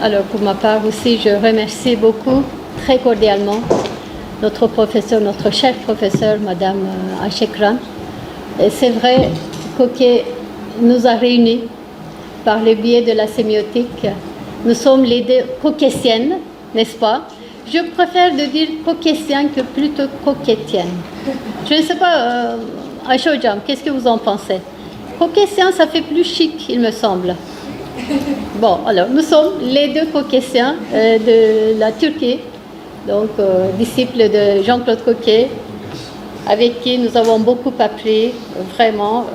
Alors, pour ma part aussi, je remercie beaucoup, très cordialement, notre professeur, notre chef professeur, Madame Achekran. Et c'est vrai qu'Coquet nous a réunis par le biais de la sémiotique. Nous sommes les deux caucasiennes, n'est-ce pas? Je préfère de dire caucasienne que plutôt coquetienne. Je ne sais pas, Aïcha Hocam, qu'est-ce que vous en pensez? Caucasien, ça fait plus chic, il me semble. Bon, alors, nous sommes les deux caucasiens de la Turquie, donc disciples de Jean-Claude Coquet, avec qui nous avons beaucoup appris. Vraiment,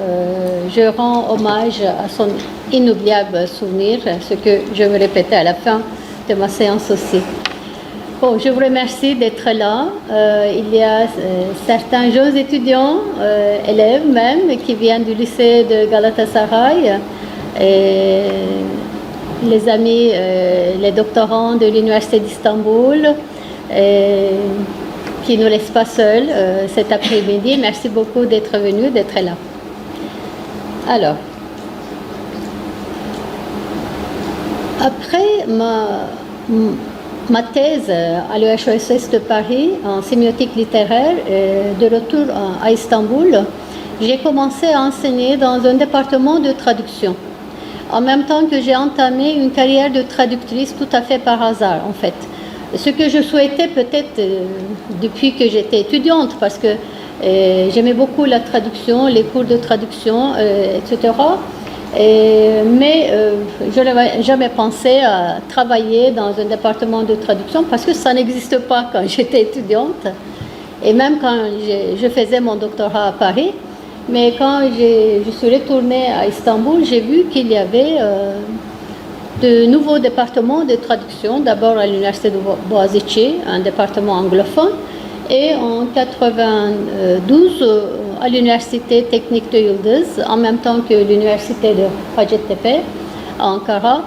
je rends hommage à son inoubliable souvenir, ce que je vais répéter à la fin de ma séance aussi. Bon, je vous remercie d'être là. Il y a certains jeunes étudiants, élèves même, qui viennent du lycée de Galatasaray, et les amis, les doctorants de l'Université d'Istanbul, qui ne nous laissent pas seuls cet après-midi. Merci beaucoup d'être venus, d'être là. Alors, après ma thèse à l'EHESS de Paris en sémiotique littéraire, de retour à Istanbul, j'ai commencé à enseigner dans un département de traduction. En même temps que j'ai entamé une carrière de traductrice tout à fait par hasard, en fait. Ce que je souhaitais peut-être depuis que j'étais étudiante, parce que j'aimais beaucoup la traduction, les cours de traduction, etc. Mais je n'avais jamais pensé à travailler dans un département de traduction parce que ça n'existe pas quand j'étais étudiante. Et même quand je faisais mon doctorat à Paris, mais quand je suis retournée à Istanbul, j'ai vu qu'il y avait de nouveaux départements de traduction, d'abord à l'université de Boğaziçi, un département anglophone, et en 1992 à l'université technique de Yıldız, en même temps que l'université de Hacettepe à Ankara.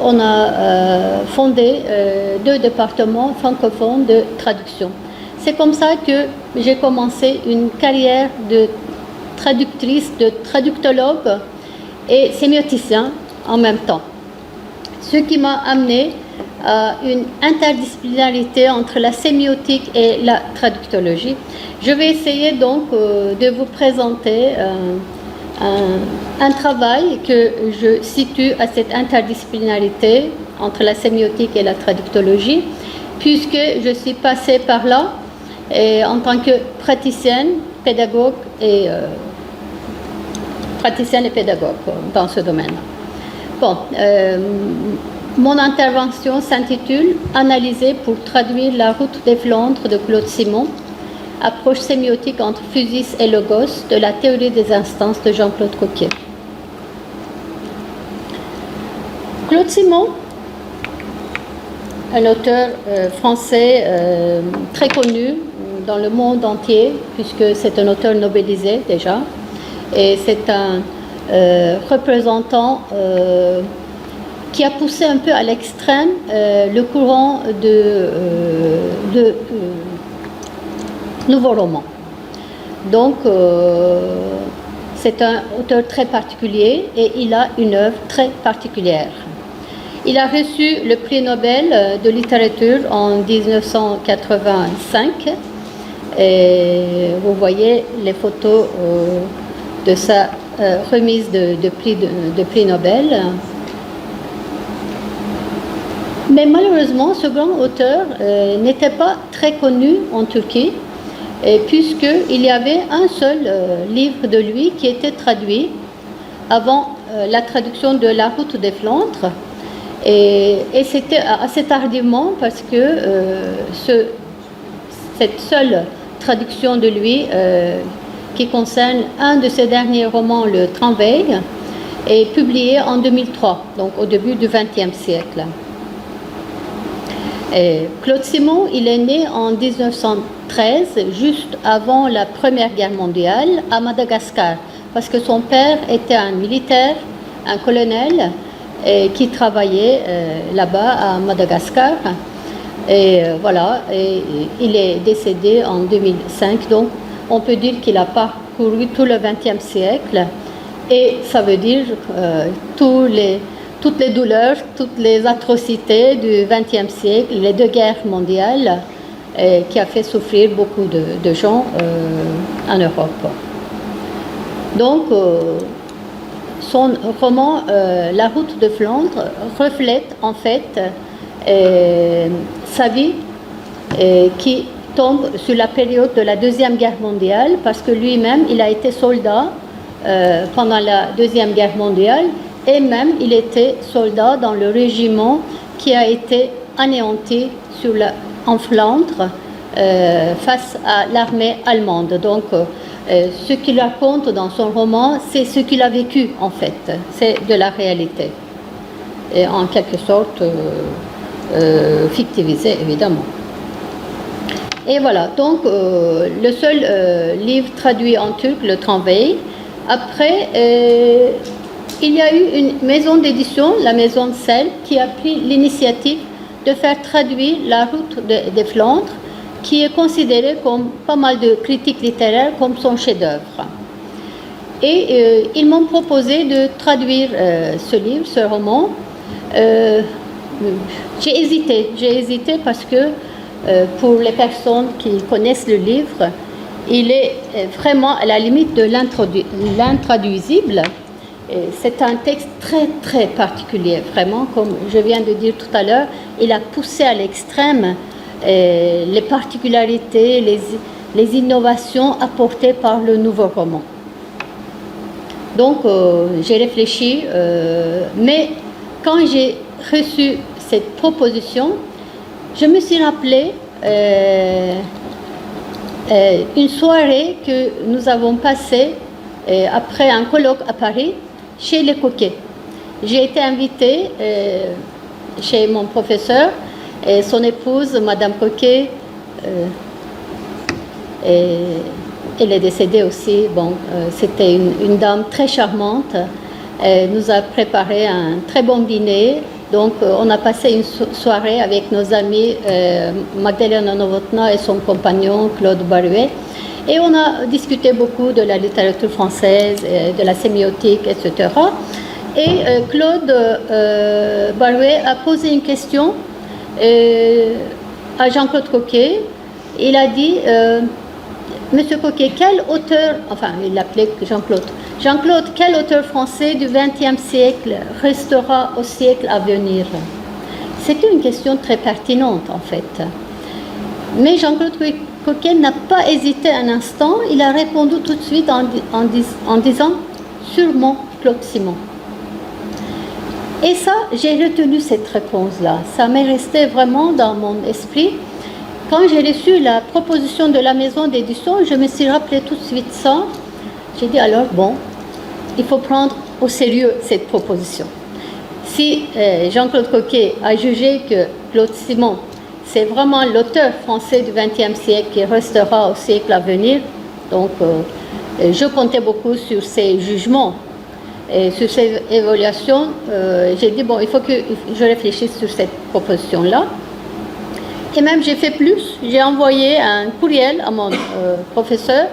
On a fondé deux départements francophones de traduction. C'est comme ça que j'ai commencé une carrière de traductrice, de traductologue et sémioticien en même temps. Ce qui m'a amené à une interdisciplinarité entre la sémiotique et la traductologie. Je vais essayer donc de vous présenter un travail que je situe à cette interdisciplinarité entre la sémiotique et la traductologie, puisque je suis passée par là et en tant que praticienne, pédagogue et pédagogue dans ce domaine. Bon, mon intervention s'intitule « Analyser pour traduire la route des Flandres » de Claude Simon, approche sémiotique entre physis et logos de la théorie des instances de Jean-Claude Coquet. Claude Simon, un auteur français très connu dans le monde entier, puisque c'est un auteur nobelisé déjà, et c'est un représentant qui a poussé un peu à l'extrême le courant de nouveaux romans. Donc, c'est un auteur très particulier et il a une œuvre très particulière. Il a reçu le prix Nobel de littérature en 1985 et vous voyez les photos de sa remise de prix Nobel. Mais malheureusement, ce grand auteur n'était pas très connu en Turquie, puisqu'il y avait un seul livre de lui qui était traduit avant la traduction de La route des Flandres. Et c'était assez tardivement parce que cette seule traduction de lui, qui concerne un de ses derniers romans, Le Tramway, est publiée en 2003, donc au début du XXe siècle. Et Claude Simon, il est né en 1913, juste avant la Première Guerre mondiale, à Madagascar, parce que son père était un militaire, un colonel, qui travaillait là-bas à Madagascar. Et voilà, et il est décédé en 2005, donc on peut dire qu'il a parcouru tout le XXe siècle, et ça veut dire tous les toutes les douleurs, toutes les atrocités du XXe siècle, les deux guerres mondiales, qui a fait souffrir beaucoup de gens en Europe. Donc, son roman La route de Flandre reflète en fait sa vie qui tombe sur la période de la Deuxième Guerre mondiale, parce que lui-même, il a été soldat pendant la Deuxième Guerre mondiale, et même il était soldat dans le régiment qui a été anéanti en Flandre face à l'armée allemande. Donc, ce qu'il raconte dans son roman, c'est ce qu'il a vécu en fait, c'est de la réalité, et en quelque sorte fictivisé évidemment. Et voilà, donc le seul livre traduit en turc, le Tramvay. Après, il y a eu une maison d'édition, la maison de Sel, qui a pris l'initiative de faire traduire La route des Flandres, qui est considéré comme pas mal de critiques littéraires comme son chef-d'œuvre. Et ils m'ont proposé de traduire ce livre, ce roman. J'ai hésité parce que pour les personnes qui connaissent le livre, il est vraiment à la limite de l'intraduisible. C'est un texte très très particulier, vraiment, comme je viens de dire tout à l'heure, il a poussé à l'extrême les particularités, les innovations apportées par le nouveau roman. Donc j'ai réfléchi, mais quand j'ai reçu cette proposition, je me suis rappelé une soirée que nous avons passée après un colloque à Paris chez les Coquets. J'ai été invitée chez mon professeur et son épouse, Madame Coquet, elle est décédée aussi. Bon, c'était une dame très charmante. Elle nous a préparé un très bon dîner. Donc, on a passé une soirée avec nos amis Magdalena Novotná et son compagnon Claude Baruet. Et on a discuté beaucoup de la littérature française, de la sémiotique, etc. Et Claude Baruet a posé une question à Jean-Claude Coquet. Il a dit, Monsieur Coquet, quel auteur, enfin il l'appelait Jean-Claude, Jean-Claude, quel auteur français du XXe siècle restera au siècle à venir? C'était une question très pertinente en fait. Mais Jean-Claude Coquet n'a pas hésité un instant, il a répondu tout de suite en disant sûrement Claude Simon. Et ça, j'ai retenu cette réponse-là. Ça m'est resté vraiment dans mon esprit. Quand j'ai reçu la proposition de la maison d'édition, je me suis rappelé tout de suite ça. J'ai dit alors, bon, il faut prendre au sérieux cette proposition. Si Jean-Claude Coquet a jugé que Claude Simon, c'est vraiment l'auteur français du XXe siècle qui restera au siècle à venir, donc je comptais beaucoup sur ses jugements. Et sur ces évaluations, j'ai dit, bon, il faut que je réfléchisse sur cette proposition-là. Et même, j'ai fait plus. J'ai envoyé un courriel à mon professeur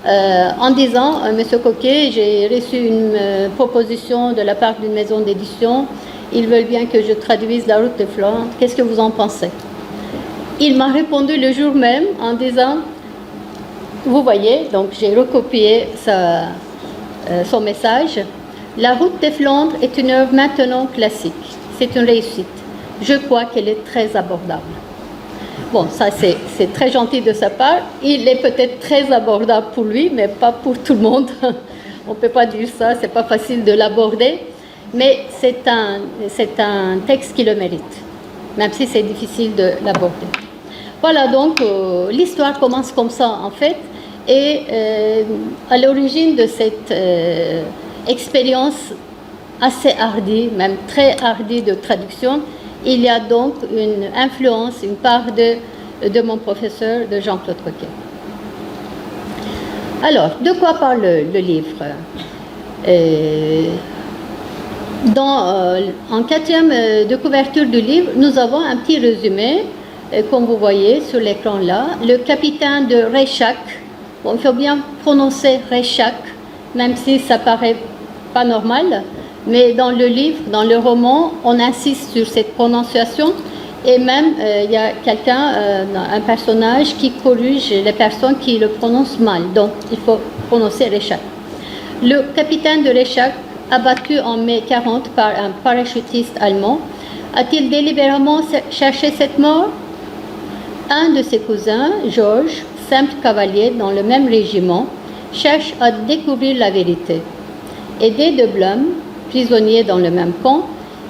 en disant, Monsieur Coquet, j'ai reçu une proposition de la part d'une maison d'édition. Ils veulent bien que je traduise La route de Flandre. Qu'est-ce que vous en pensez? Il m'a répondu le jour même en disant, vous voyez, donc j'ai recopié son message. La route des Flandres est une œuvre maintenant classique. C'est une réussite. Je crois qu'elle est très abordable. Bon, ça c'est très gentil de sa part. Il est peut-être très abordable pour lui, mais pas pour tout le monde. On ne peut pas dire ça, c'est pas facile de l'aborder. Mais c'est un texte qui le mérite, même si c'est difficile de l'aborder. Voilà, donc l'histoire commence comme ça en fait. Et à l'origine de cette expérience assez hardie, même très hardie de traduction, il y a donc une influence, une part de mon professeur, de Jean-Claude Coquet. Alors, de quoi parle le livre? En quatrième de couverture du livre, nous avons un petit résumé, comme vous voyez sur l'écran là. Le capitaine de Reichak, bon, il faut bien prononcer Reichak, même si ça paraît pas normal. Mais dans le livre, dans le roman, on insiste sur cette prononciation et même il y a quelqu'un, un personnage qui corrige les personnes qui le prononcent mal. Donc il faut prononcer Reshak. Le capitaine de Reshak, abattu en mai 40 par un parachutiste allemand, a-t-il délibérément cherché cette mort? Un de ses cousins, Georges, simple cavalier dans le même régiment, cherche à découvrir la vérité. Aidé de Blum, prisonnier dans le même camp,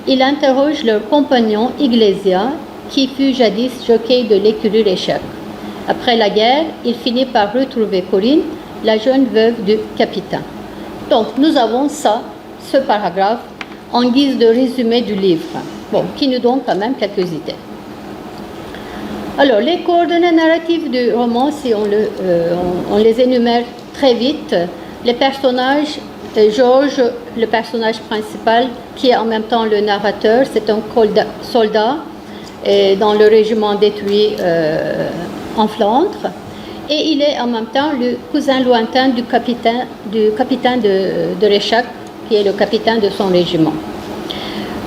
il interroge leur compagnon Iglesia, qui fut jadis jockey de l'écurie Reshak. Après la guerre, il finit par retrouver Corinne, la jeune veuve du capitaine. Donc, nous avons ce paragraphe, en guise de résumé du livre, qui nous donne quand même quelques idées. Alors, les coordonnées narratives du roman, si on les énumère très vite, les personnages, Georges, le personnage principal, qui est en même temps le narrateur, c'est un soldat dans le régiment détruit en Flandre, et il est en même temps le cousin lointain du capitaine de Reshak, qui est le capitaine de son régiment.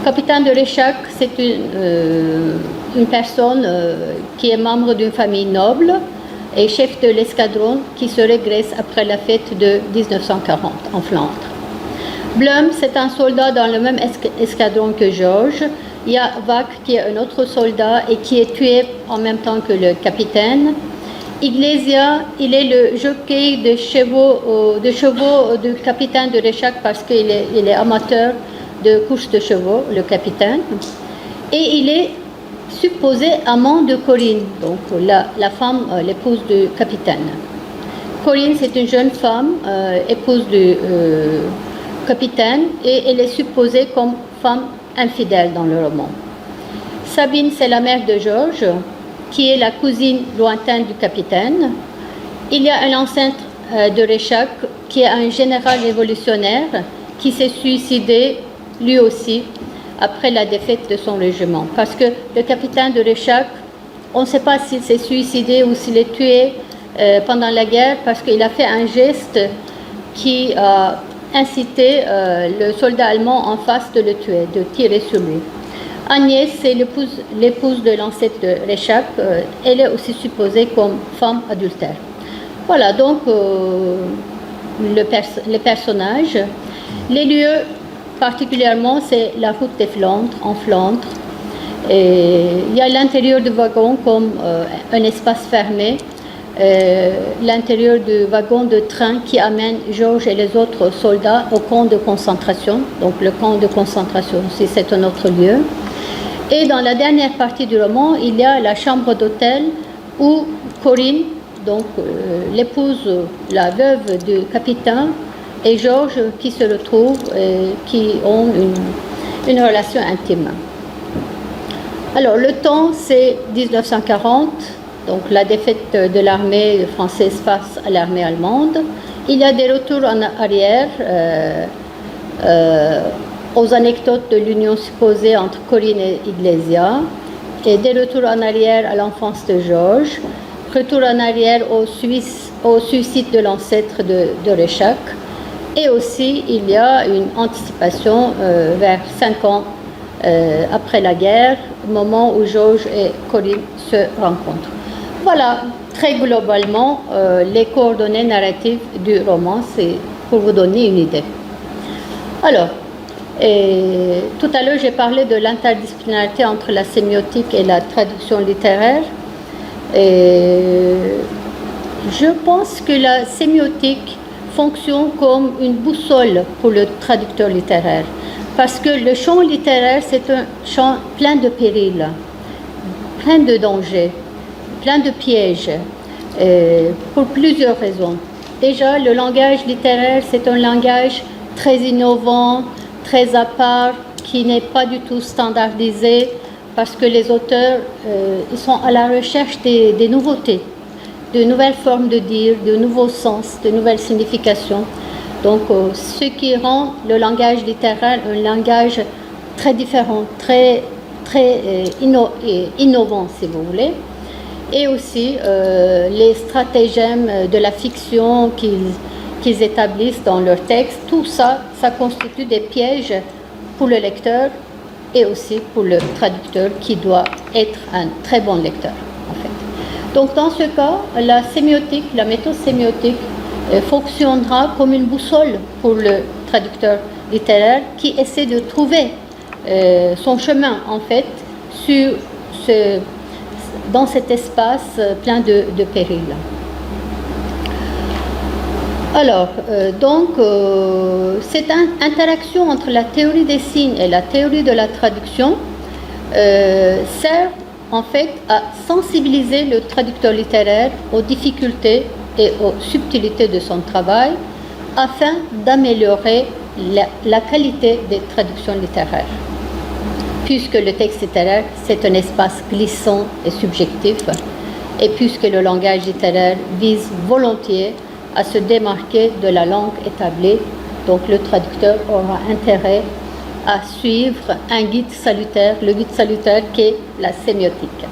Capitaine de Reshak, c'est une personne qui est membre d'une famille noble et chef de l'escadron qui se régresse après la fête de 1940 en Flandre. Blum, c'est un soldat dans le même escadron que Georges. Il y a Vac qui est un autre soldat et qui est tué en même temps que le capitaine. Iglesia, il est le jockey de chevaux du capitaine de Reshak parce qu'il est amateur de course de chevaux, le capitaine. Et il est supposé amant de Corinne, donc la femme, l'épouse du capitaine. Corinne, c'est une jeune femme, épouse du capitaine, et elle est supposée comme femme infidèle dans le roman. Sabine, c'est la mère de Georges, qui est la cousine lointaine du capitaine. Il y a un ancêtre de Reshak, qui est un général révolutionnaire, qui s'est suicidé lui aussi après la défaite de son régiment. Parce que le capitaine de Reshak, on ne sait pas s'il s'est suicidé ou s'il est tué pendant la guerre, parce qu'il a fait un geste qui a incité le soldat allemand en face de le tuer, de tirer sur lui. Agnès, c'est l'épouse de l'ancêtre de Reshak. Elle est aussi supposée comme femme adultère. Voilà donc les personnages. Les lieux, particulièrement, c'est la route des Flandres, en Flandre. Et il y a l'intérieur du wagon comme un espace fermé, l'intérieur du wagon de train qui amène Georges et les autres soldats au camp de concentration. Donc le camp de concentration aussi, c'est un autre lieu. Et dans la dernière partie du roman, il y a la chambre d'hôtel où Corinne, donc l'épouse, la veuve du capitaine, et Georges qui se retrouvent, qui ont une relation intime. Alors le temps, c'est 1940, donc la défaite de l'armée française face à l'armée allemande. Il y a des retours en arrière aux anecdotes de l'union supposée entre Corinne et Iglesia, et des retours en arrière à l'enfance de Georges, retour en arrière au suicide de l'ancêtre de Reshak, et aussi il y a une anticipation vers 5 ans après la guerre, au moment où Georges et Corinne se rencontrent. Voilà, très globalement, les coordonnées narratives du roman, c'est pour vous donner une idée. Alors, tout à l'heure, j'ai parlé de l'interdisciplinarité entre la sémiotique et la traduction littéraire. Je pense que la sémiotique fonctionne comme une boussole pour le traducteur littéraire, parce que le champ littéraire, c'est un champ plein de périls, plein de dangers, plein de pièges, pour plusieurs raisons. Déjà, le langage littéraire, c'est un langage très innovant, très à part, qui n'est pas du tout standardisé, parce que les auteurs ils sont à la recherche des nouveautés, de nouvelles formes de dire, de nouveaux sens, de nouvelles significations. Donc, ce qui rend le langage littéraire un langage très différent, très innovant, si vous voulez. Et aussi les stratagèmes de la fiction qu'ils établissent dans leur texte, tout ça, ça constitue des pièges pour le lecteur et aussi pour le traducteur qui doit être un très bon lecteur, en fait. Donc, dans ce cas, la sémiotique, la méthode sémiotique fonctionnera comme une boussole pour le traducteur littéraire qui essaie de trouver son chemin, en fait, dans cet espace plein de périls. Alors, cette interaction entre la théorie des signes et la théorie de la traduction sert en fait à sensibiliser le traducteur littéraire aux difficultés et aux subtilités de son travail afin d'améliorer la qualité des traductions littéraires. Puisque le texte littéraire, c'est un espace glissant et subjectif, et puisque le langage littéraire vise volontiers à se démarquer de la langue établie, donc le traducteur aura intérêt à suivre un guide salutaire, le guide salutaire qui est la sémiotique.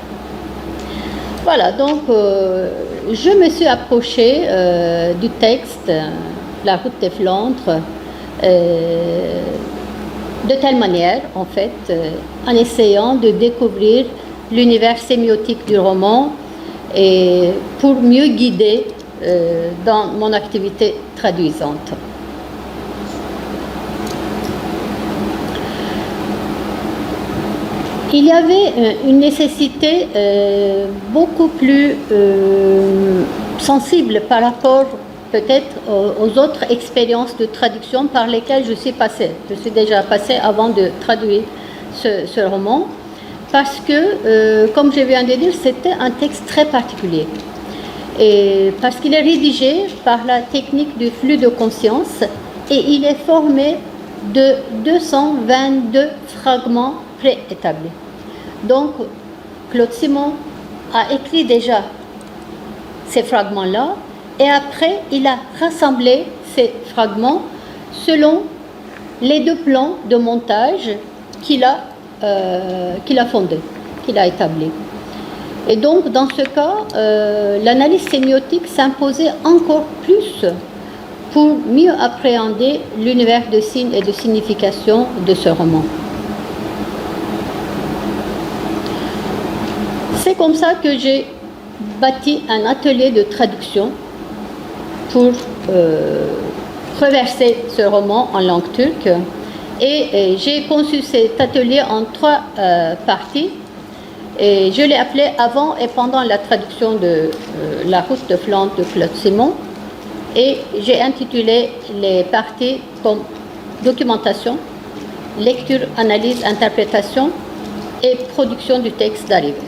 Voilà, donc je me suis approchée du texte La route des Flandres de telle manière, en fait, en essayant de découvrir l'univers sémiotique du roman et pour mieux guider dans mon activité traduisante. Il y avait une nécessité beaucoup plus sensible par rapport peut-être aux autres expériences de traduction par lesquelles je suis passée. Je suis déjà passée avant de traduire ce roman parce que, comme je viens de dire, c'était un texte très particulier. Et parce qu'il est rédigé par la technique du flux de conscience et il est formé de 222 fragments préétablis. Donc, Claude Simon a écrit déjà ces fragments-là et après, il a rassemblé ces fragments selon les deux plans de montage qu'il a fondés, qu'il a établis. Et donc, dans ce cas, l'analyse sémiotique s'imposait encore plus pour mieux appréhender l'univers de signes et de signification de ce roman. C'est comme ça que j'ai bâti un atelier de traduction pour reverser ce roman en langue turque. Et j'ai conçu cet atelier en 3 parties. Et je l'ai appelé avant et pendant la traduction de La route de Flandre de Claude Simon. Et j'ai intitulé les parties comme documentation, lecture, analyse, interprétation et production du texte d'arrivée.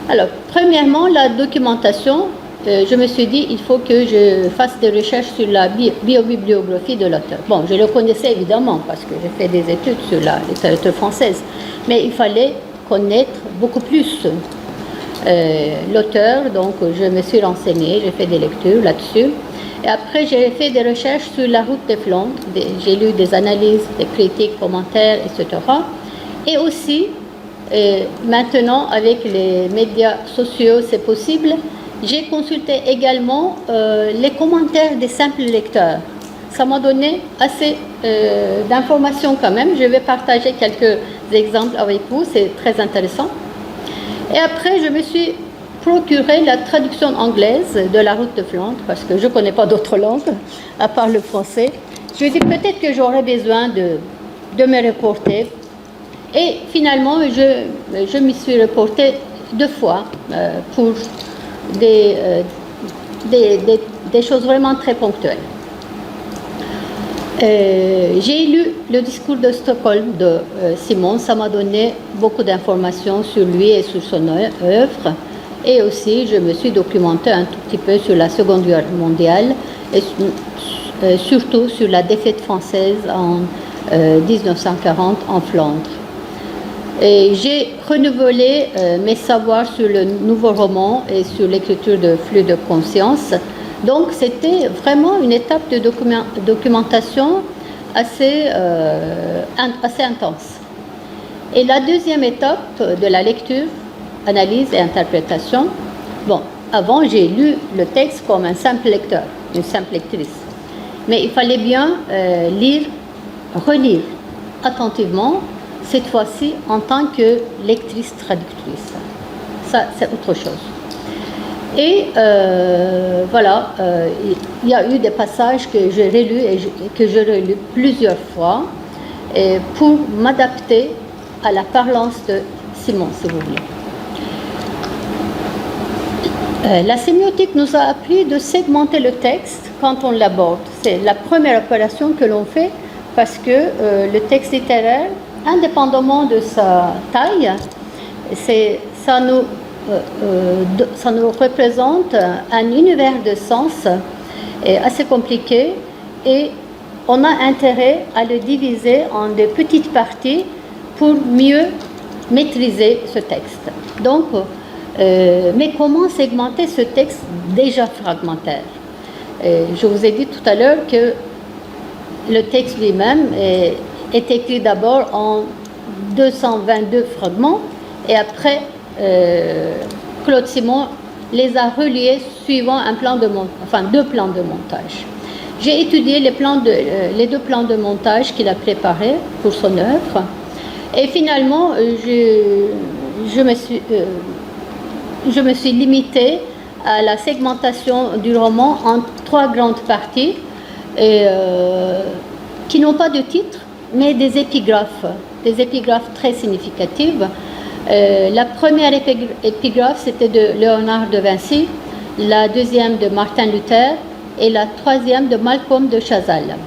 Alors, premièrement, la documentation, je me suis dit il faut que je fasse des recherches sur la biobibliographie de l'auteur. Bon, je le connaissais évidemment parce que j'ai fait des études sur la littérature française, mais il fallait connaître beaucoup plus l'auteur, donc je me suis renseignée, j'ai fait des lectures là-dessus. Et après, j'ai fait des recherches sur La route des Flandres, j'ai lu des analyses, des critiques, commentaires, etc. Et aussi, maintenant, avec les médias sociaux, c'est possible, j'ai consulté également les commentaires des simples lecteurs. Ça m'a donné assez d'informations quand même. Je vais partager quelques exemples avec vous, c'est très intéressant. Et après, je me suis procuré la traduction anglaise de La route de Flandre, parce que je ne connais pas d'autres langues, à part le français. Je me dis peut-être que j'aurais besoin de me reporter. Et finalement, je m'y suis reportée 2 fois pour des choses vraiment très ponctuelles. J'ai lu le discours de Stockholm de Simon, ça m'a donné beaucoup d'informations sur lui et sur son œuvre. Et aussi, je me suis documentée un tout petit peu sur la Seconde Guerre mondiale et surtout sur la défaite française en 1940 en Flandre. Et j'ai renouvelé mes savoirs sur le nouveau roman et sur l'écriture de flux de conscience. Donc, c'était vraiment une étape de documentation assez intense. Et la deuxième étape de la lecture, analyse et interprétation, bon, avant, j'ai lu le texte comme un simple lecteur. une simple lectrice. Mais il fallait bien relire attentivement, cette fois-ci en tant que lectrice traductrice. Ça, c'est autre chose. Et voilà, il y a eu des passages que j'ai relus et que j'ai relus plusieurs fois pour m'adapter à la parlance de Simon, si vous voulez. La sémiotique nous a appris de segmenter le texte quand on l'aborde. C'est la première opération que l'on fait parce que le texte littéraire, indépendamment de sa taille, ça nous représente un univers de sens assez compliqué et on a intérêt à le diviser en des petites parties pour mieux maîtriser ce texte. Donc, mais comment segmenter ce texte déjà fragmentaire? Je vous ai dit tout à l'heure que le texte lui-même est écrit d'abord en 222 fragments et après Claude Simon les a reliés suivant deux plans de montage. J'ai étudié les deux plans de montage qu'il a préparés pour son œuvre et finalement je me suis limitée à la segmentation du roman en 3 grandes parties qui n'ont pas de titre mais des épigraphes très significatives. La première épigraphe, c'était de Léonard de Vinci, la deuxième de Martin Luther et la troisième de Malcolm de Chazal.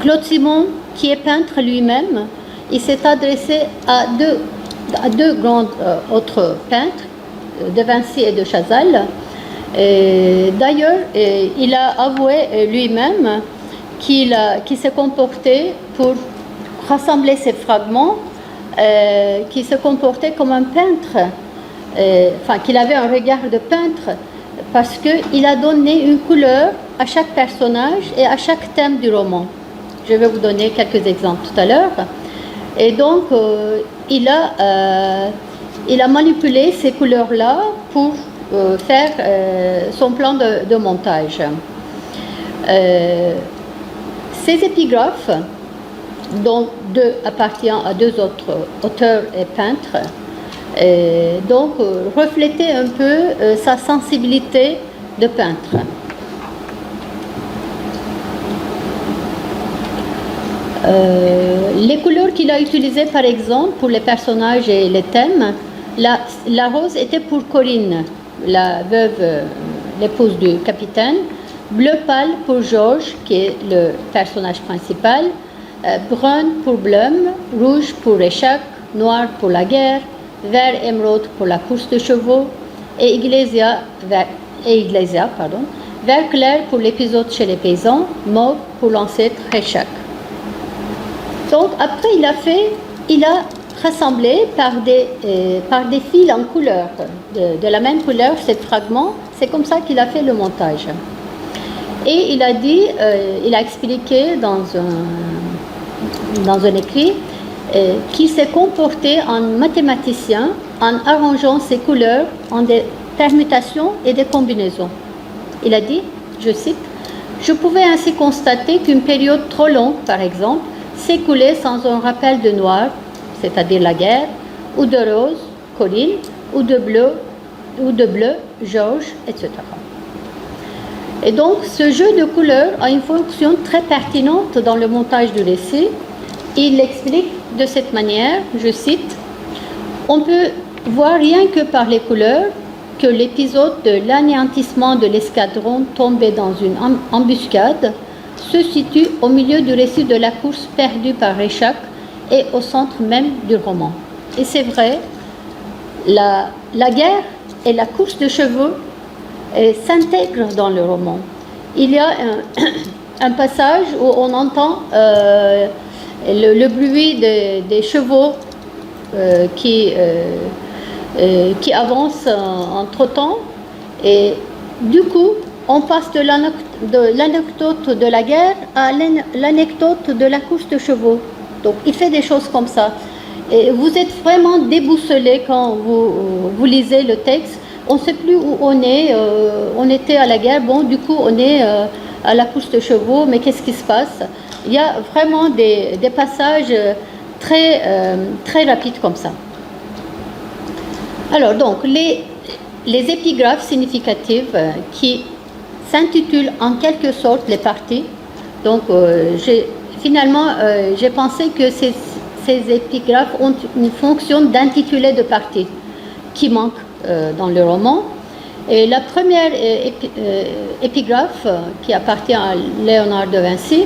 Claude Simon, qui est peintre lui-même, il s'est adressé à deux grands autres peintres, de Vinci et de Chazal. D'ailleurs, il a avoué lui-même qu'il s'est comporté pour rassembler ces fragments, qu'il se comportait comme un peintre, qu'il avait un regard de peintre, parce qu'il a donné une couleur à chaque personnage et à chaque thème du roman. Je vais vous donner quelques exemples tout à l'heure. Et donc, il a manipulé ces couleurs-là pour faire son plan de montage. Ces épigraphes, dont 2 appartiennent à 2 autres auteurs et peintres, donc reflétaient un peu sa sensibilité de peintre. Les couleurs qu'il a utilisées, par exemple, pour les personnages et les thèmes, la rose était pour Corinne, la veuve, l'épouse du capitaine, bleu pâle pour Georges, qui est le personnage principal, brun pour Blum, rouge pour Réchac, noir pour la guerre, vert émeraude pour la course de chevaux, et Iglesia, vert clair pour l'épisode chez les paysans, mauve pour l'ancêtre Réchac. Donc après il a rassemblé par des fils en couleur, de la même couleur, ces fragments. C'est comme ça qu'il a fait le montage. Et il a expliqué dans un écrit qu'il s'est comporté en mathématicien en arrangeant ces couleurs en des permutations et des combinaisons. Il a dit, je cite, « Je pouvais ainsi constater qu'une période trop longue, par exemple, s'écoulait sans un rappel de noir, c'est-à-dire la guerre, ou de rose, Corinne, ou de bleu, Georges, etc. » Et donc, ce jeu de couleurs a une fonction très pertinente dans le montage du récit. Il l'explique de cette manière, je cite, « On peut voir rien que par les couleurs que l'épisode de l'anéantissement de l'escadron tombé dans une embuscade se situe au milieu du récit de la course perdue par Réchac et au centre même du roman. » Et c'est vrai, la guerre et la course de chevaux s'intègrent dans le roman. Il y a un passage où on entend le bruit des chevaux qui avancent en trottant, et du coup on passe de l'anecdote de la guerre à l'anecdote de la course de chevaux. Donc il fait des choses comme ça. Et vous êtes vraiment déboussolé quand vous lisez le texte, on ne sait plus où on est, on était à la guerre, bon, du coup, on est à la course de chevaux, mais qu'est-ce qui se passe? Il y a vraiment des passages très rapides comme ça. Alors, donc, les épigraphes significatives qui s'intitulent en quelque sorte les parties. Donc, finalement, j'ai pensé que ces épigraphes ont une fonction d'intitulé de parties qui manque dans le roman. Et la première épigraphe qui appartient à Léonard de Vinci,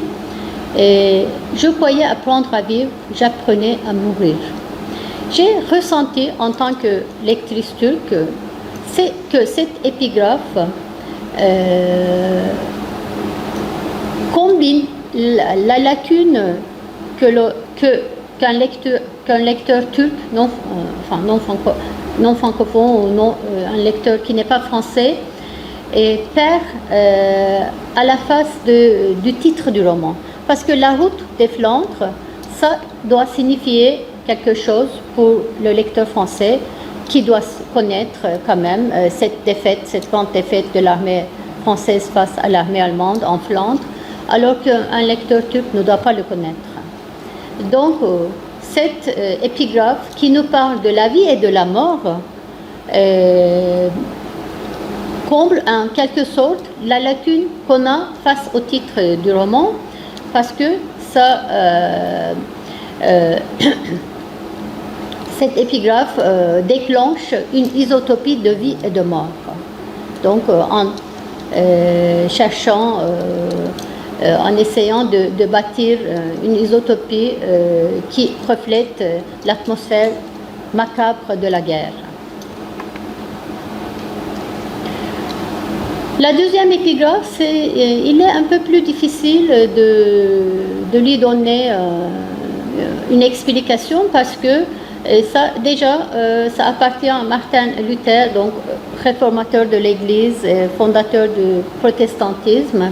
et je croyais apprendre à vivre, j'apprenais à mourir. J'ai ressenti en tant que lectrice turque que cette épigraphe combine la lacune qu'un lecteur turc non francophone ou un lecteur qui n'est pas français et perd à la face du titre du roman. Parce que la route des Flandres, ça doit signifier quelque chose pour le lecteur français qui doit connaître quand même cette grande défaite de l'armée française face à l'armée allemande en Flandre, alors qu'un lecteur turc ne doit pas le connaître. Donc, cette épigraphe qui nous parle de la vie et de la mort comble en quelque sorte la lacune qu'on a face au titre du roman, parce que ça, cette épigraphe déclenche une isotopie de vie et de mort. Donc, en cherchant, en essayant de bâtir une isotopie qui reflète l'atmosphère macabre de la guerre. La deuxième épigraphe, il est un peu plus difficile de lui donner une explication parce que ça, déjà, ça appartient à Martin Luther, donc réformateur de l'Église, fondateur du protestantisme.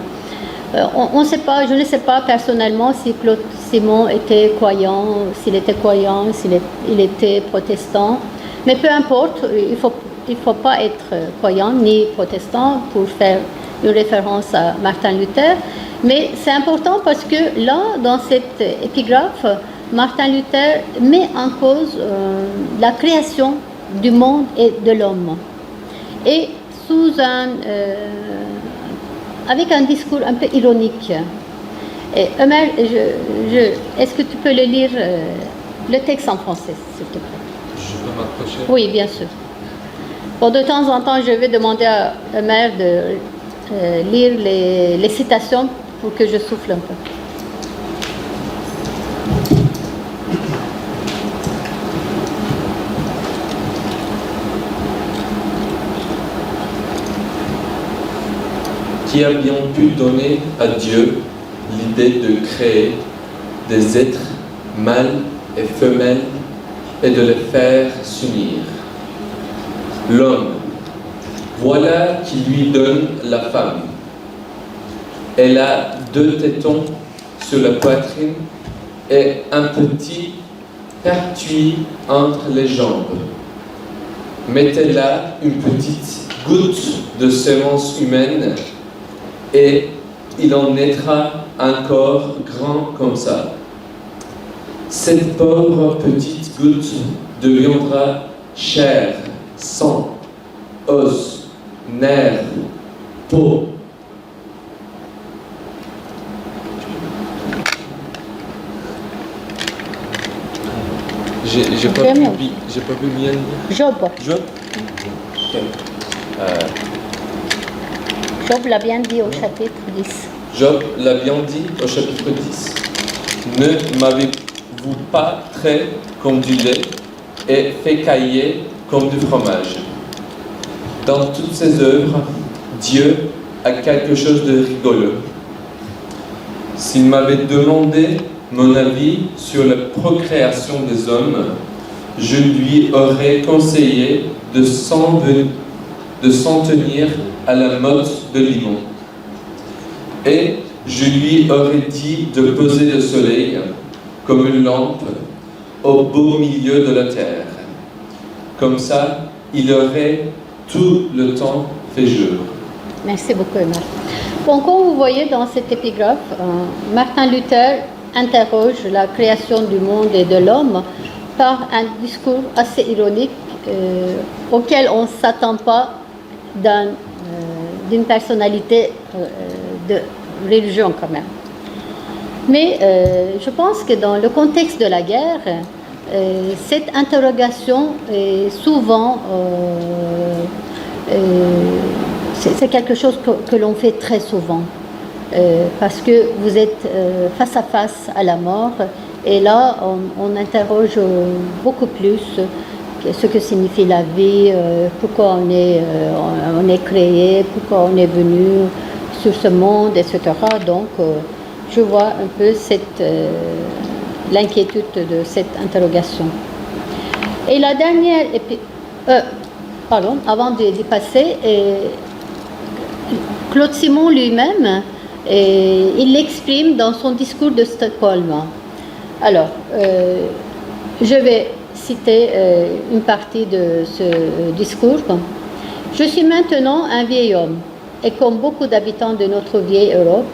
On sait pas, je ne sais pas personnellement si Claude Simon était croyant, s'il était protestant, mais peu importe, il faut pas être croyant ni protestant pour faire une référence à Martin Luther, mais c'est important parce que là, dans cette épigraphe, Martin Luther met en cause la création du monde et de l'homme, et avec un discours un peu ironique. Et Ömer, est-ce que tu peux le lire, le texte en français, s'il te plaît? Je peux m'approcher? Oui, bien sûr. Bon, de temps en temps, je vais demander à Ömer de lire les citations pour que je souffle un peu. Qui a bien pu donner à Dieu l'idée de créer des êtres mâles et femelles et de les faire s'unir. L'homme, voilà qui lui donne la femme. Elle a 2 tétons sur la poitrine et un petit pertuis entre les jambes. Mettez là une petite goutte de sémence humaine et il en naîtra un corps grand comme ça. Cette pauvre petite goutte deviendra chair, sang, os, nerfs, peau. J'ai pas pu bien lire. Job. Job. Job l'a bien dit au chapitre 10. Job l'a bien dit au chapitre 10. Ne m'avez-vous pas trait comme du lait et fait cailler comme du fromage? Dans toutes ses œuvres, Dieu a quelque chose de rigolo. S'il m'avait demandé mon avis sur la procréation des hommes, je lui aurais conseillé de s'en tenir à la mode de Limon. Et je lui aurais dit de poser le soleil comme une lampe au beau milieu de la terre. Comme ça, il aurait tout le temps fait jour. Merci beaucoup, Emma. Bon, comme vous voyez dans cette épigraphe, Martin Luther interroge la création du monde et de l'homme par un discours assez ironique auquel on ne s'attend pas d'une personnalité de religion quand même. Mais je pense que dans le contexte de la guerre, cette interrogation est souvent c'est quelque chose que l'on fait très souvent parce que vous êtes face à face à la mort et là on interroge beaucoup plus ce que signifie la vie, pourquoi on est créé, pourquoi on est venu sur ce monde, etc. Donc je vois un peu l'inquiétude de cette interrogation. Et la dernière avant d'y passer, Claude Simon lui-même, il l'exprime dans son discours de Stockholm. Alors, je vais citer une partie de ce discours. Je suis maintenant un vieil homme, et comme beaucoup d'habitants de notre vieille Europe,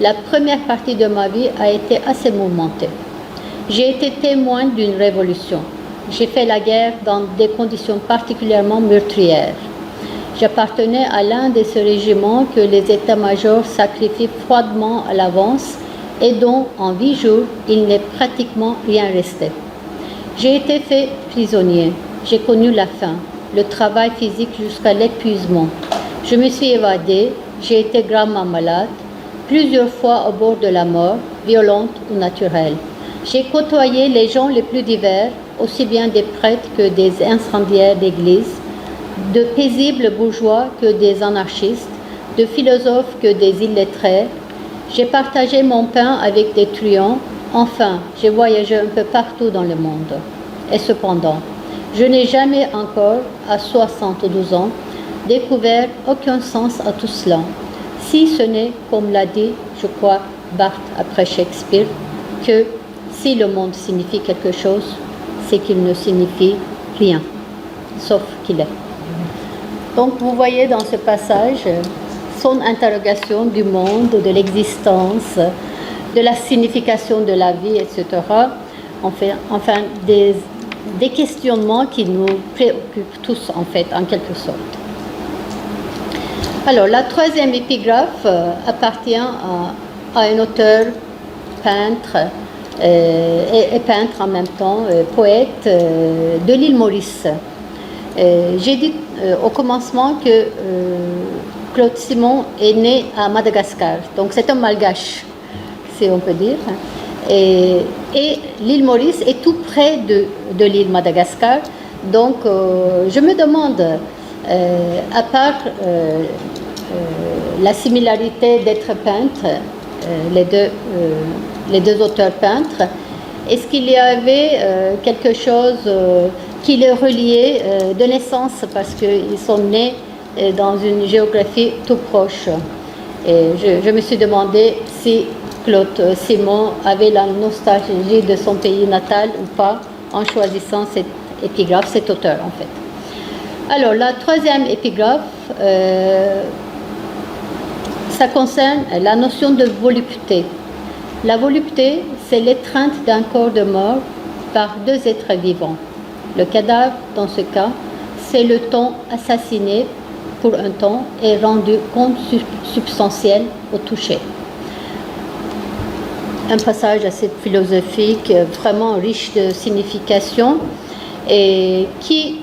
la première partie de ma vie a été assez mouvementée. J'ai été témoin d'une révolution. J'ai fait la guerre dans des conditions particulièrement meurtrières. J'appartenais à l'un de ces régiments que les états-majors sacrifient froidement à l'avance et dont, en 8 jours, il n'est pratiquement rien resté. J'ai été fait prisonnier. J'ai connu la faim, le travail physique jusqu'à l'épuisement. Je me suis évadé. J'ai été gravement malade, plusieurs fois au bord de la mort, violente ou naturelle. J'ai côtoyé les gens les plus divers, aussi bien des prêtres que des incendiaires d'église, de paisibles bourgeois que des anarchistes, de philosophes que des illettrés. J'ai partagé mon pain avec des truands. Enfin, j'ai voyagé un peu partout dans le monde. Et cependant, je n'ai jamais encore, à 72 ans, découvert aucun sens à tout cela, si ce n'est, comme l'a dit, je crois, Barthes après Shakespeare, que si le monde signifie quelque chose, c'est qu'il ne signifie rien, sauf qu'il est. Donc vous voyez dans ce passage son interrogation du monde, de l'existence, de la signification de la vie, etc. Enfin des questionnements qui nous préoccupent tous, en fait, en quelque sorte. Alors, la troisième épigraphe appartient à un auteur, peintre, et peintre en même temps, poète de l'île Maurice. J'ai dit au commencement que Claude Simon est né à Madagascar, donc c'est un malgache, si on peut dire. Et l'île Maurice est tout près de l'île Madagascar, donc je me demande, à part la similarité d'être peintre, les deux auteurs peintres, est-ce qu'il y avait quelque chose qui les reliait de naissance parce qu'ils sont nés dans une géographie tout proche. Et je me suis demandé si Claude Simon avait la nostalgie de son pays natal ou pas en choisissant cette épigraphe, cet auteur en fait. Alors la troisième épigraphe, ça concerne la notion de volupté. La volupté, c'est l'étreinte d'un corps de mort par deux êtres vivants. Le cadavre, dans ce cas, c'est le temps assassiné pour un temps et rendu consubstantiel au toucher. Un passage assez philosophique, vraiment riche de signification et qui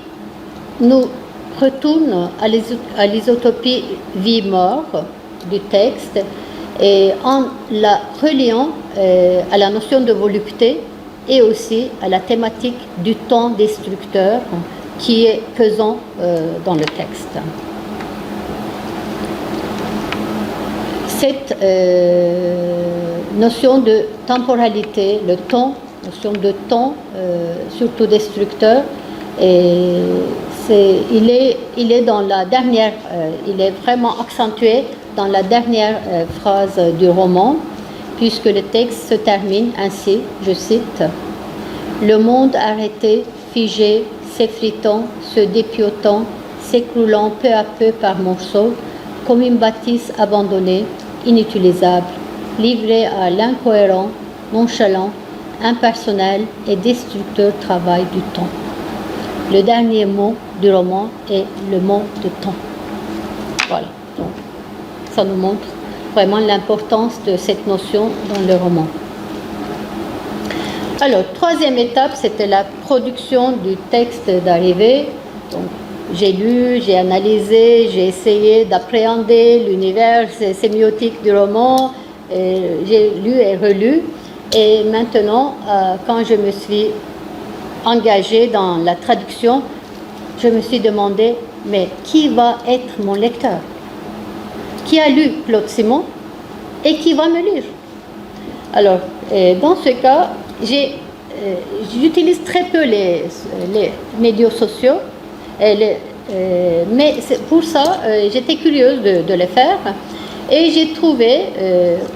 nous retourne à l'isotopie vie-mort du texte et en la reliant à la notion de volupté et aussi à la thématique du temps destructeur qui est pesant dans le texte. Cette notion de temporalité, le temps, notion de temps surtout destructeur, et il est dans la dernière, il est vraiment accentué dans la dernière phrase du roman, puisque le texte se termine ainsi, je cite, « Le monde arrêté, figé, s'effritant, se dépiotant, s'écroulant peu à peu par morceaux, comme une bâtisse abandonnée, inutilisable, livrée à l'incohérent, nonchalant, impersonnel et destructeur travail du temps. Le dernier mot du roman est le mot de temps. Voilà, donc ça nous montre vraiment l'importance de cette notion dans le roman. Alors, troisième étape, c'était la production du texte d'arrivée. Donc, j'ai lu, j'ai analysé, j'ai essayé d'appréhender l'univers sémiotique du roman, j'ai lu et relu. Et maintenant, quand je me suis engagée dans la traduction, je me suis demandé, mais qui va être mon lecteur? Qui a lu Claude Simon et qui va me lire? Alors, dans ce cas, j'utilise très peu les médias sociaux, mais pour ça, j'étais curieuse de le faire et j'ai trouvé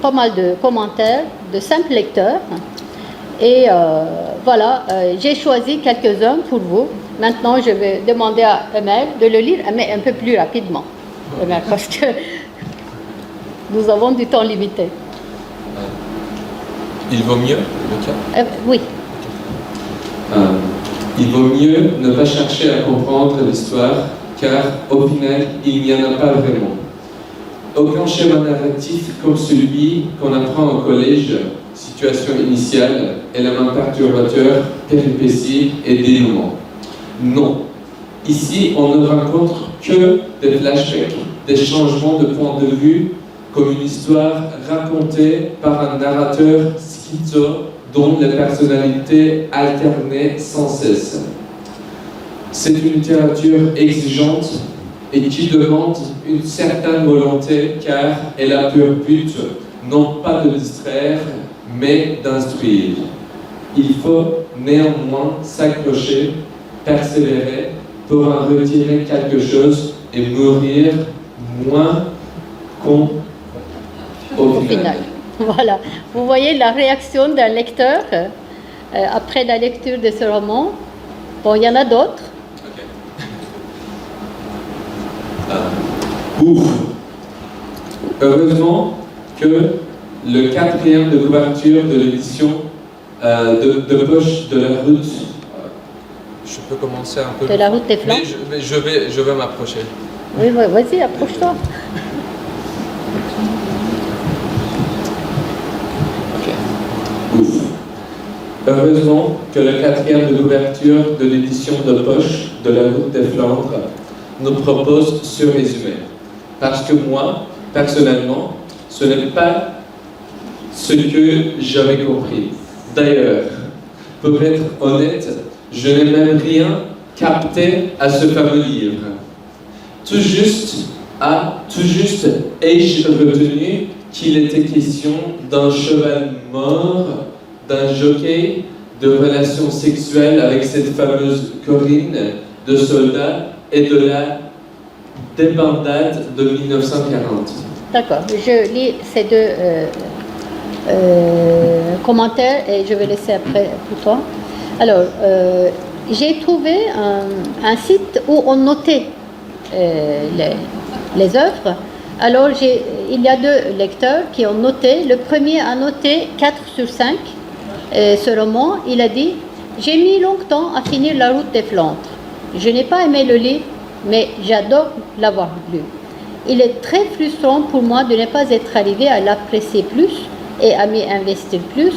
pas mal de commentaires de simples lecteurs. Et voilà, j'ai choisi quelques-uns pour vous. Maintenant, je vais demander à Ömer de le lire, mais un peu plus rapidement, Ömer, parce que nous avons du temps limité. Il vaut mieux, le cas Oui. Il vaut mieux ne pas chercher à comprendre l'histoire, car au final, il n'y en a pas vraiment. Aucun schéma narratif comme celui qu'on apprend au collège, situation initiale, élément perturbateur, péripéties et dénouement. Non. Ici, on ne rencontre que des flashbacks, des changements de point de vue, comme une histoire racontée par un narrateur schizo dont les personnalités alternaient sans cesse. C'est une littérature exigeante et qui demande une certaine volonté car elle a pour but non pas de distraire, mais d'instruire. Il faut néanmoins s'accrocher, persévérer pour en retirer quelque chose et mourir moins qu'au final. Voilà. Vous voyez la réaction d'un lecteur après la lecture de ce roman. Bon, il y en a d'autres. Ouf. Heureusement que le quatrième de couverture de l'édition de poche de la route, je peux commencer un peu. De la route des Flandres. Mais je vais m'approcher. Oui, vas-y, approche-toi. Ouf. Heureusement que le quatrième de couverture de l'édition de poche de la route des Flandres nous propose ce résumé. Parce que moi, personnellement, ce n'est pas ce que j'avais compris. D'ailleurs, pour être honnête, je n'ai même rien capté à ce fameux livre. Tout juste ai-je retenu qu'il était question d'un cheval mort, d'un jockey, de relations sexuelles avec cette fameuse Corinne, de soldats et de la débandade de 1940. D'accord, je lis ces deux commentaires et je vais laisser après pour toi. Alors, j'ai trouvé un site où on notait les œuvres. Alors, il y a deux lecteurs qui ont noté. Le premier a noté 4 sur 5. Ce roman, il a dit « J'ai mis longtemps à finir La route des Flandres. Je n'ai pas aimé le livre, mais j'adore l'avoir lu. Il est très frustrant pour moi de ne pas être arrivé à l'apprécier plus et à m'y investir plus,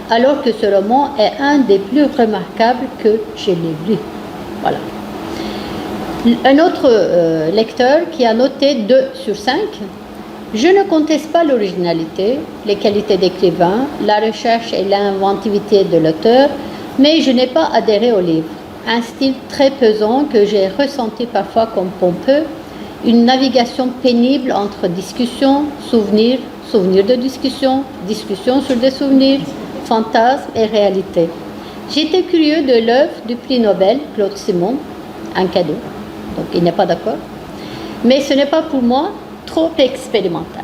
alors que ce roman est un des plus remarquables que je l'ai lu. » Voilà. Un autre lecteur qui a noté 2 sur 5. Je ne conteste pas l'originalité, les qualités d'écrivain, la recherche et l'inventivité de l'auteur, mais je n'ai pas adhéré au livre. Un style très pesant que j'ai ressenti parfois comme pompeux, une navigation pénible entre discussion, souvenir, souvenir de discussion, discussion sur des souvenirs, fantasmes et réalité. J'étais curieux de l'œuvre du prix Nobel, Claude Simon, un cadeau, donc il n'est pas d'accord, mais ce n'est pas pour moi trop expérimental.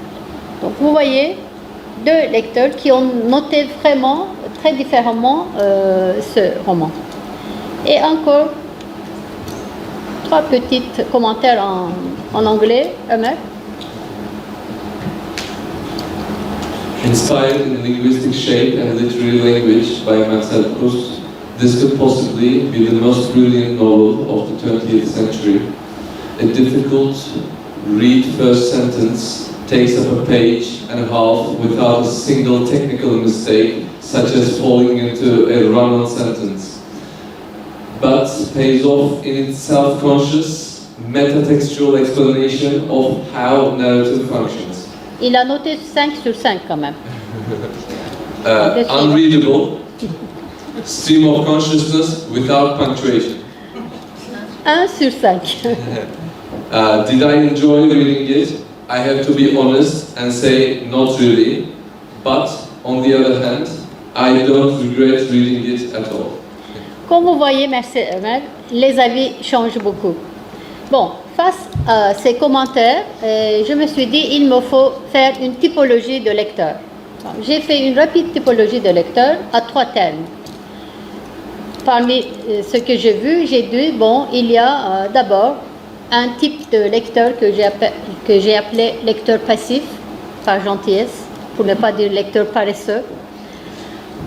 Donc vous voyez deux lecteurs qui ont noté vraiment très différemment ce roman. Et encore trois petits commentaires en anglais, Ömer. Inspired in linguistic shape and literary language by Marcel Proust, this could possibly be the most brilliant novel of the 20th century. A difficult read first sentence takes up a page and a half without a single technical mistake, such as falling into a run-on sentence, but pays off in its self-conscious, metatextual explanation of how narrative functions. Il a noté 5 sur 5 quand même. Unreadable, stream of consciousness without punctuation. 1 sur 5. Did I enjoy reading it? I have to be honest and say not really, but on the other hand, I don't regret reading it at all. Comme vous voyez, merci Ömer, les avis changent beaucoup. Bon, face à ces commentaires, je me suis dit il me faut faire une typologie de lecteur. J'ai fait une rapide typologie de lecteur à 3 termes. Parmi ce que j'ai vu, j'ai dit, bon, il y a d'abord un type de lecteur que j'ai appelé lecteur passif, par gentillesse, pour ne pas dire lecteur paresseux,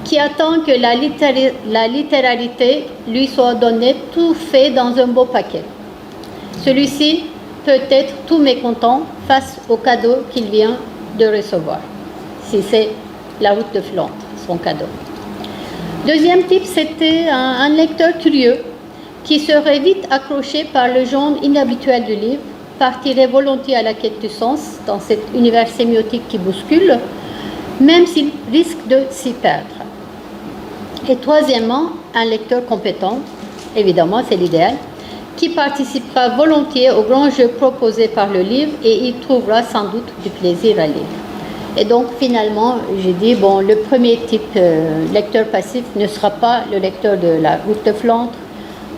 qui attend que la littéralité lui soit donnée tout fait dans un beau paquet. Celui-ci peut être tout mécontent face au cadeau qu'il vient de recevoir, si c'est la route de Flandre, son cadeau. Deuxième type, c'était un lecteur curieux qui serait vite accroché par le genre inhabituel du livre, partirait volontiers à la quête du sens dans cet univers sémiotique qui bouscule, même s'il risque de s'y perdre. Et troisièmement, un lecteur compétent, évidemment c'est l'idéal, qui participera volontiers au grand jeu proposé par le livre et y trouvera sans doute du plaisir à lire. Et donc finalement, j'ai dit, bon, le premier type lecteur passif ne sera pas le lecteur de la route de Flandre,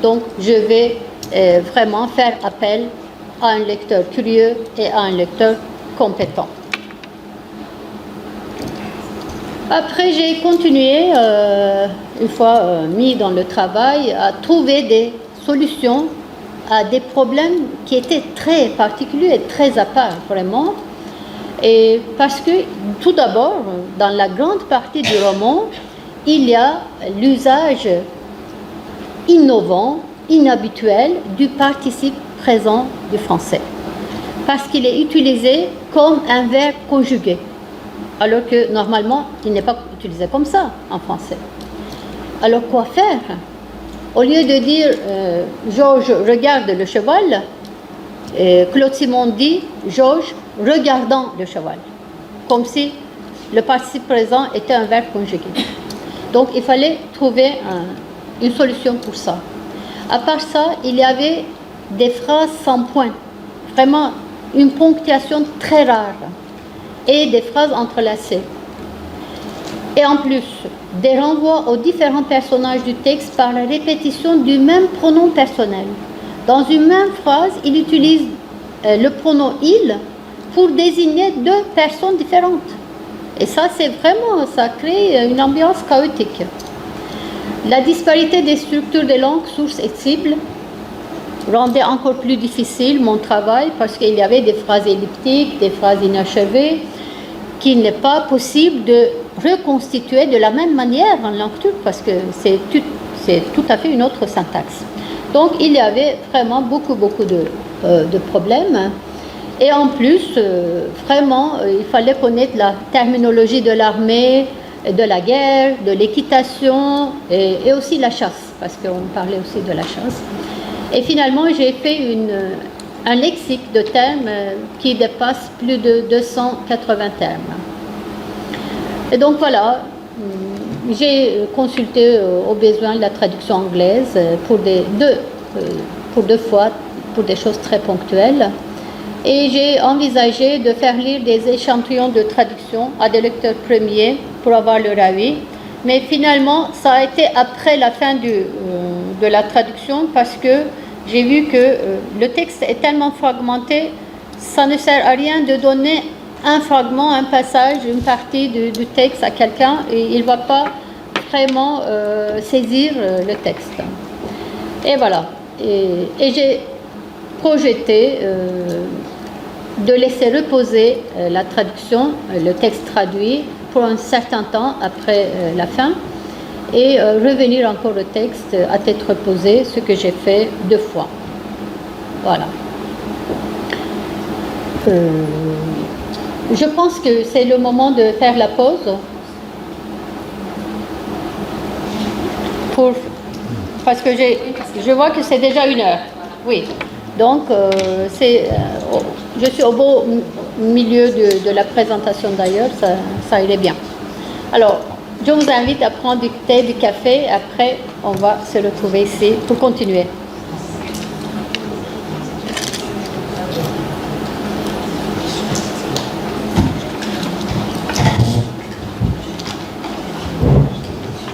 donc je vais vraiment faire appel à un lecteur curieux et à un lecteur compétent. Après, j'ai continué, une fois mis dans le travail, à trouver des solutions à des problèmes qui étaient très particuliers et très à part, vraiment. Et parce que, tout d'abord, dans la grande partie du roman, il y a l'usage innovant, inhabituel du participe présent du français. Parce qu'il est utilisé comme un verbe conjugué. Alors que normalement, il n'est pas utilisé comme ça en français. Alors quoi faire? Au lieu de dire Georges regarde le cheval, Claude Simon dit Georges regardant le cheval, comme si le participe présent était un verbe conjugué. Donc il fallait trouver une solution pour ça. À part ça, il y avait des phrases sans point, vraiment une ponctuation très rare, et des phrases entrelacées. Et en plus, des renvois aux différents personnages du texte par la répétition du même pronom personnel. Dans une même phrase, il utilise le pronom « il » pour désigner deux personnes différentes. Et ça, ça crée une ambiance chaotique. La disparité des structures des langues, sources et cibles rendait encore plus difficile mon travail parce qu'il y avait des phrases elliptiques, des phrases inachevées, qu'il n'est pas possible de reconstituer de la même manière en langue turque parce que c'est tout à fait une autre syntaxe. Donc il y avait vraiment beaucoup de problèmes. Et en plus, vraiment, il fallait connaître la terminologie de l'armée, de la guerre, de l'équitation et aussi la chasse, parce qu'on parlait aussi de la chasse. Et finalement, j'ai fait un lexique de termes qui dépasse plus de 280 termes. Et donc voilà, j'ai consulté au besoin la traduction anglaise pour deux fois, pour des choses très ponctuelles. Et j'ai envisagé de faire lire des échantillons de traduction à des lecteurs premiers pour avoir leur avis. Mais finalement, ça a été après la fin de la traduction parce que j'ai vu que le texte est tellement fragmenté, ça ne sert à rien de donner un fragment, un passage, une partie du texte à quelqu'un et il ne va pas vraiment saisir le texte. Et voilà. Et j'ai projeté de laisser reposer la traduction, le texte traduit, pour un certain temps après la fin, et revenir encore au texte à tête reposée, ce que j'ai fait 2 fois. Voilà. Je pense que c'est le moment de faire la pause parce que je vois que c'est déjà 1 heure. Oui. Donc, je suis au beau milieu de la présentation d'ailleurs, ça irait bien. Alors, je vous invite à prendre du thé, du café, après on va se retrouver ici pour continuer.